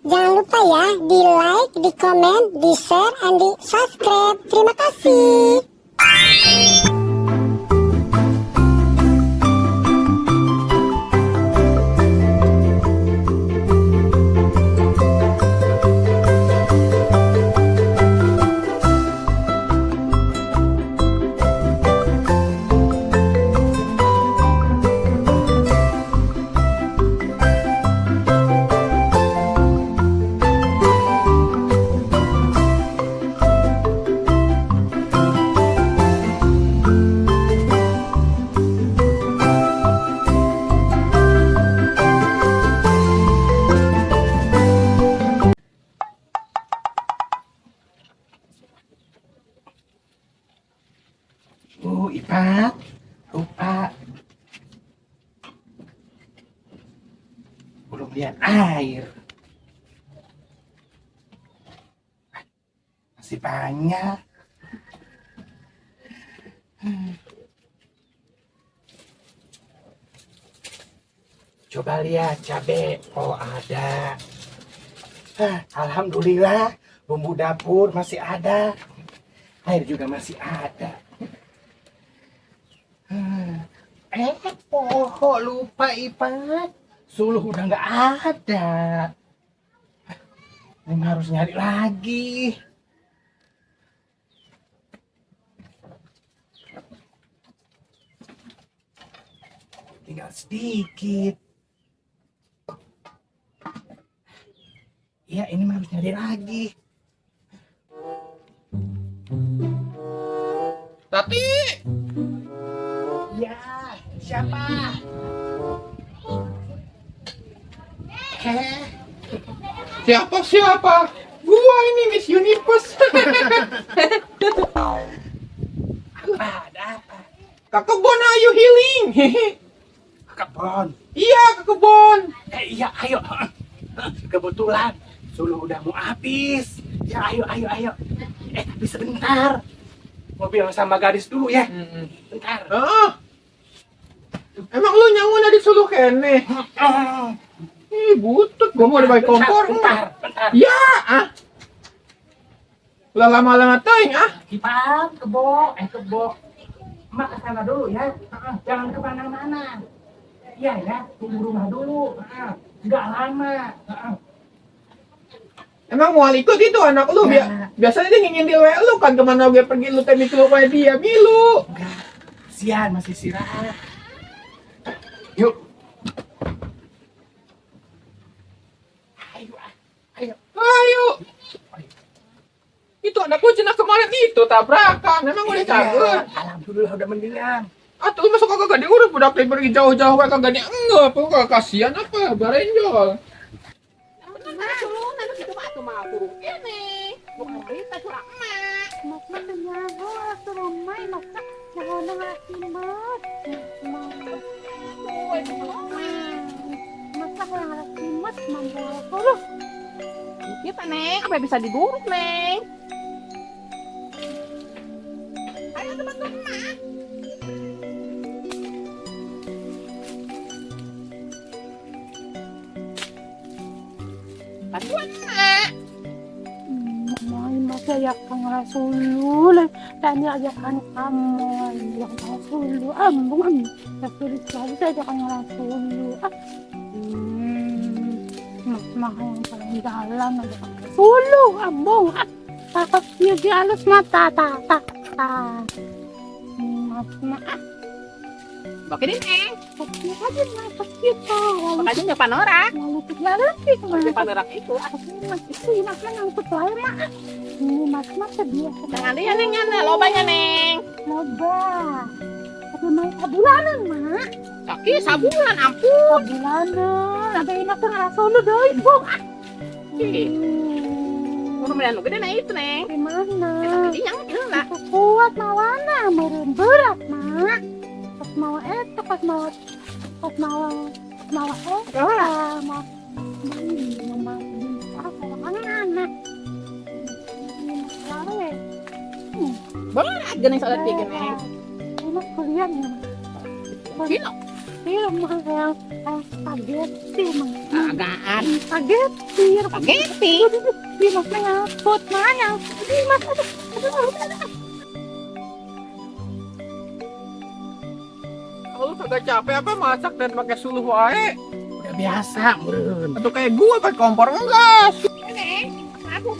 Jangan lupa ya, di like, di komen, di share, and di subscribe. Terima kasih. Ipat, lupa. Belum lihat air. Masih banyak. Coba lihat cabai. Oh, ada. Alhamdulillah, bumbu dapur masih ada. Air juga masih ada. Kok lupa Ipat. Suluh udah nggak ada. Ini harus nyari lagi. Tinggal sedikit. Ya, ini harus nyari lagi. Tati! Ya, siapa? Siapa? Gua ini Miss Universe. Ada apa? Ke kebun ayo healing. Kebon. Iya, ke kebun. Iya, ayo. Kebetulan Suluh udah mau habis. Ya, ayo. Tapi sebentar. Mau bilang sama gadis dulu ya. Bentar. Emang lu nyawa di Suluh kene? Butut, gua mau di balik kompor. Bentar. Ya, Lah lama-lama teuing Ipan, kebo. Emak ke sana dulu ya. Jangan kemana-mana. Iya ya, tunggu rumah dulu. Nggak lama. Emang mau ikut itu anak lu? Biasanya dia ngintil we lu kan kemana gue pergi lu tadi lu kayak dia milu. Enggak. Sian masih istirahat. Yuk. Ayo. Itu anak kucing kemarin itu tabrakan. Emang udah cabut. Alhamdulillah udah mendingan. Atau lu masuk kagak diurus budak teh pergi jauh-jauh we kagak dianggap. Lu kagak kasihan apa barenjol. Bukan berita curang emak. Masa kenyaho suruh main masa nyaho ngasimat. Masa yang ngasimat mampu suruh. Kita neng, apa bisa diduruk neng? Ayo teman-teman emak. Bantuan emak. Masa ya kang rasulul dan ya kan kamu yang rasulul ambung tapi sekali saja kang rasulul mah yang paling dalam ada kang rasulul ambung takut dia di alus mata Bakit din eh. Bakit aja masak gitu. Bakit aja panorak. Lalu kalau panorak itu itu makan ngangkut wae mah. Ini mas biasa. Jangan dia neng lobanya neng. Loba. Tapi mau sabulanan mak. Kaki sabulan ampun. Sabulanan. Ada enak tuh ngerasa lu doi bu. Kemudian gede na itu neng. Gimana? Jadi yang lah. Kuat mawana meren berat mak. Mau pas mau anak berat gini soalnya tiga nih. Enak kuliah nih. Cino. air mah yang spaghetti mah. Agaan. Spaghetti. Spaghetti. Di mas ngapot mana? Di mas aduh. Lu kagak capek apa masak dan pakai suluh wae? Udah biasa, meureun. Atau kayak gua pakai kompor enggak?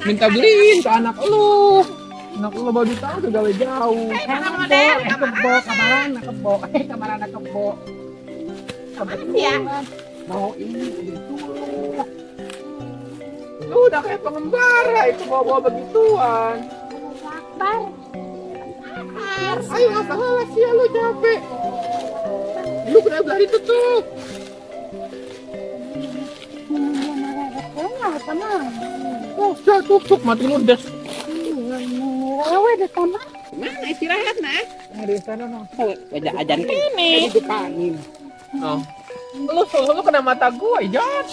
Minta beliin ke anak lu. Anak lu baru tahu udah gawe jauh. Kebo, kamaran kebo. Ya. Mau ini itu. Lu udah kayak pengembara itu bawa-bawa begituan. Akbar. Ayo nggak salah sih lu capek. Lu kena belah itu tuh. Oh, sudah tutup mati ludes. Mana istirahat nah? Di sana no. Ajan kene. Didepanin. Oh. Lu kena mata gua, Jan.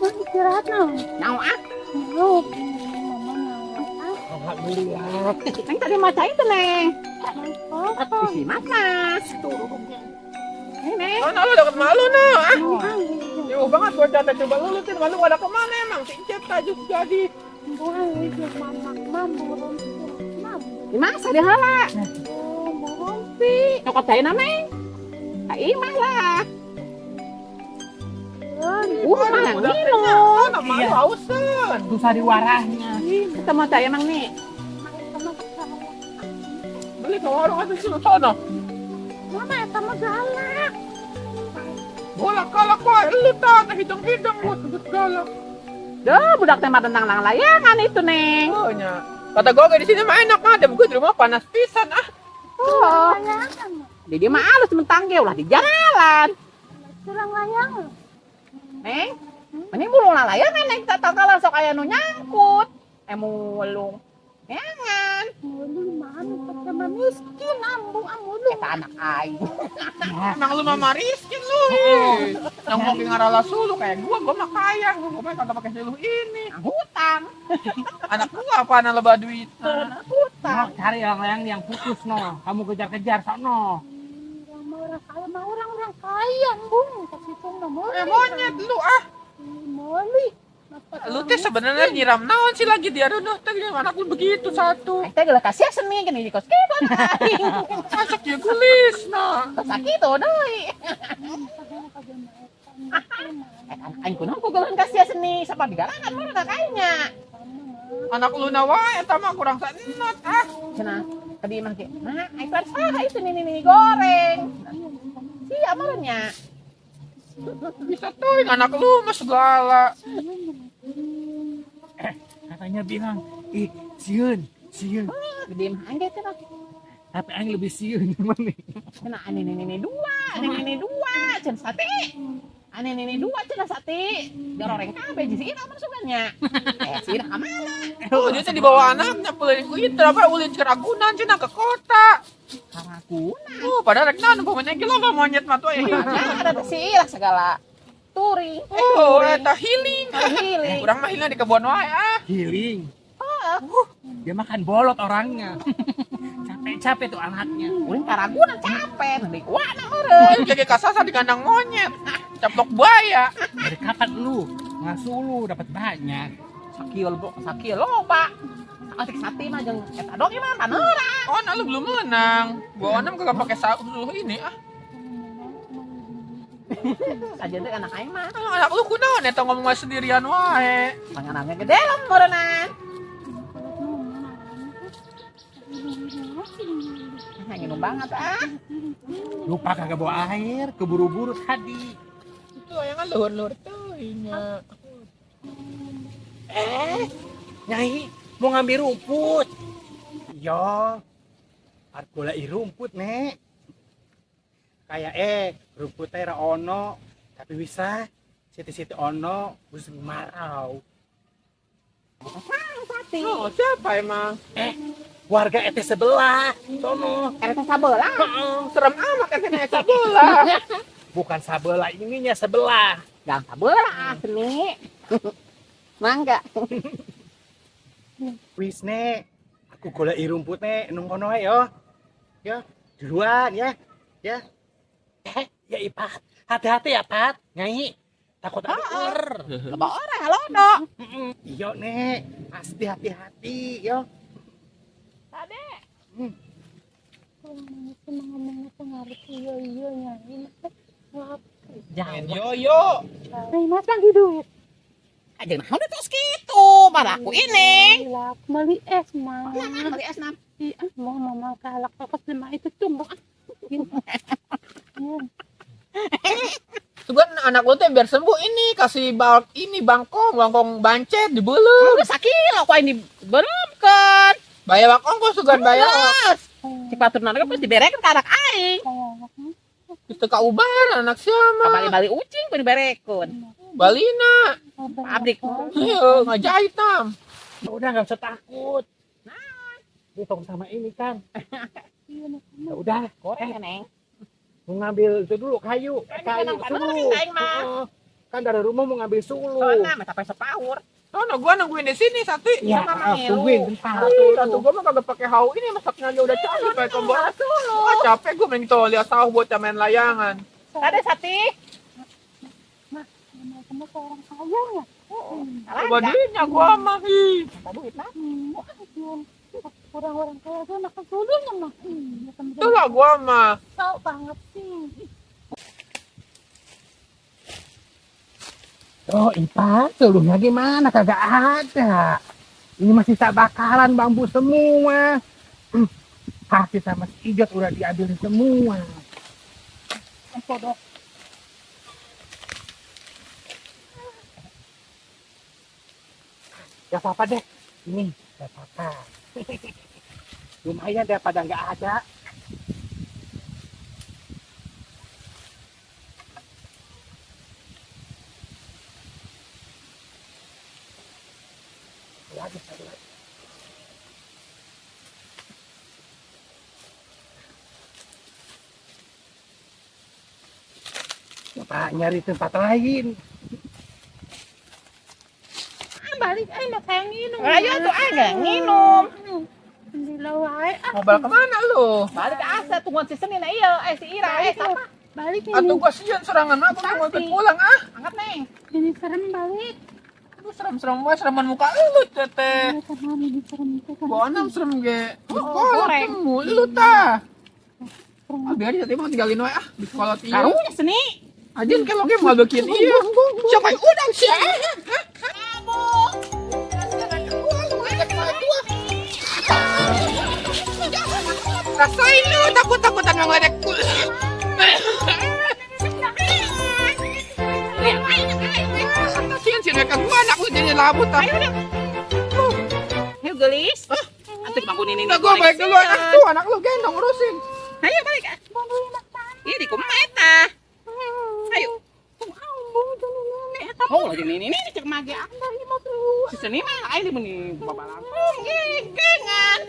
Istirahat nah. Nau ah. Alhamdulillah. Neng tadi maca itu neng. Isi mas. Neng. Oh, lu deket malu no. Jauh banget gua catat coba lulusin malu ada kemana emang? Tincet tajuk jadi. Di masa di hala. Cokot saya namanya. Kak Imah lah. Mana udah minum. kenyang. Nama lu hausan. Susah diwarahnya. Kita mau cari emang nih. Beli ke warung aja sih sono. Mama sama galak. Bolak-balik wae lu tak hidung-hidung buat sebut galak. Duh, budak tema tentang layangan itu, Neng. Oh nya. Kata gua di sini mah enak mah, gua di rumah panas pisan ah. Oh. Di dia mah halus mentang ge ulah di jalan. Kurang layang. Neng. Mending bulu layangan Neng kita tangkalan sok aya nu nyangkut. Mulung. Jangan. Mulu mana sama miskin ambu amulu. Eta anak aing. Emang lu mah mariskin lu. Yang mau ngarala sulu kayak gua mah kaya. Gua mah kagak pakai suluh ini. Hutang. Anak gua apaan lebah duit. Hutang. Cari yang putus no. Kamu kejar-kejar sono. Orang-orang kaya, Bung. Kasih pun nomor. Monyet lu ah. Moli. Lu teh sebenarnya nyiram naon sih lagi dia aduh teh anak lu begitu satu. Aing teh geus kasihan seni gini di kos kebon. Masak dia gulis nah. Sakit deui. Aing kunaon ku geuleuh kasihan seni sapa digarakan mah kayaknya. Anak lu na wae eta mah kurang sanenot ah. Cenah tadi mah ge. Nah, aing tuh saha itu nih goreng. Sia marahnya. Bisa tuh anak lu mah segala. Katanya bilang, sieun. Gede mah aing teh mah. Tapi aing lebih sieun mana? Cenah ini dua, cenah sate. Ini dua cenah sate. Goreng kabeh jisi ina mah suganya. Sih ka mana? Oh, dia teh dibawa anaknya peuleun ku itu apa ulin ke Ragunan cenah ke kota. Karakuna. Oh, padahal rek naon pokoknya gila mah monyet mah tuh ya. Ada sih lah segala. Turi. Oh, eta healing. Healing. Urang mah healing di kebun wae ah. Healing. Dia makan bolot orangnya. Capek-capek tuh anaknya. Uring Karagunan capek, nanti wana meureun. Jadi kasasa di kandang monyet. Caplok buaya. Dari kapan lu ngasuh lu dapat banyak? Sakil loba. Asik sate mah jeung eta dong ieu mah paneura. Oh, nah lu belum menang. Gua onem kagak pakai suluh ini ah. Sajen teh anak aing mah. Anak lu kunaon eta ngomong wae sendirian wae. Panganangnya gede lah meureunnan. Nginum banget ah. Lupa kagak bawa air, keburu-buru tadi. Itu ayangan luhur-luhur teuing nya. Nyai mau ngambil rumput. Yo. Arkula rumput, Nek. Kayak rumput teh ra ono, tapi bisa siti-siti ono bus marau. Sate. Oh, siapa emang? Warga RT sebelah, sono. RT sabelah. Serem amat kan kena sabelah. Bukan sebelah ininya sebelah. Gang sabelah asli. Mangga. Wis, Nek. Aku golek rumput, Nek, nang kono ae yo. Yo, duluan ya. Ya. Ya Ipat. Hati-hati ya, Pat. Nyai. Takut ada ular. Loba orang halodo. Iyo, Nek. Pasti hati-hati, yo. Tade. Ngomongnya pengaruh iya nyai. Main yoyo. Nah, mas lagi duit. Aja nah udah terus gitu. Malaku ini. Gila, beli es mah. Nah, beli es nam. Iya, mau mama kalak kakak lima itu tumbuk. Tuh kan anak lu teh biar sembuh ini kasih bangkong bancet dibelem. Udah sakilo kok ini belum kan. Bayar bangkong kok sugan bayar. Terus. Si paturna kan pasti diberekeun ka anak aing. Kita ka uban anak siapa? Bali-bali ucing pun diberekeun. Balina. Pabrik. Ayo ngajahit nam. Ya udah nggak usah takut. Dia tong sama ini kan. Ya udah, Goreng neng. mau ngambil itu dulu kayu, sulu. Aing mah. Kan dari rumah mau ngambil sulu. Soalnya mah sampai sepaur. Soalnya gua nungguin di sini Sati. Ya, Sama Melu. tungguin bentar. Satu gua mah kagak pakai hau ini masaknya aja udah capek pakai tombol. Wah capek gua main tuh lihat tahu buat main layangan. Tadi Sati. Sama seorang kaya ya. Coba duitnya gua mah. Ih. Duit nah. Orang-orang kaya tuh anak kedulunya mah. Itu lah gua mah. Tahu banget sih. Oh, Ipa, seluruhnya gimana? Kagak ada. Ini masih tak bakaran bambu semua. Kasih sama si Ijot udah diambil semua. Kodok. Gak apa-apa deh. Ini, gak apa-apa. Lumayan daripada nggak ada. Lagi, satu lagi. Bapak nyari tempat lain. Balik aja kayak minum. Ayo tuh aja nginum. Alhamdulillah wae. Mau balik kemana lu? Balik ke asa tungguan si Senin iya, si Ira, siapa? Balik Atau ini. gua sian serangan aku mau ikut pulang ah. Angkat neng. Ini serem balik. Lu serem-serem gua sereman muka lu teteh. Karena ini serem itu kan. Gua anam serem ge. Di Oh, sekolah goreng. temu lu tah. Ah, biar aja tadi mau tinggalin wae ah di sekolah tieu. Karunya seni. Ajin kalau ge mau bikin ieu. Siapa yang udang sih? Rasain lu takut-takutan ngeledek. Kasihan sih mereka gua anak lu jadi labut ah. Ayo gelis. Antuk bangunin ini. Udah gua balik dulu ah tuh anak lu gendong urusin. Ayo balik ah. Iya di kumeta. Ayo. Oh, lagi ini cek mage anda ini mau si Seni mah ayo di meni babalan. Oh, gengan.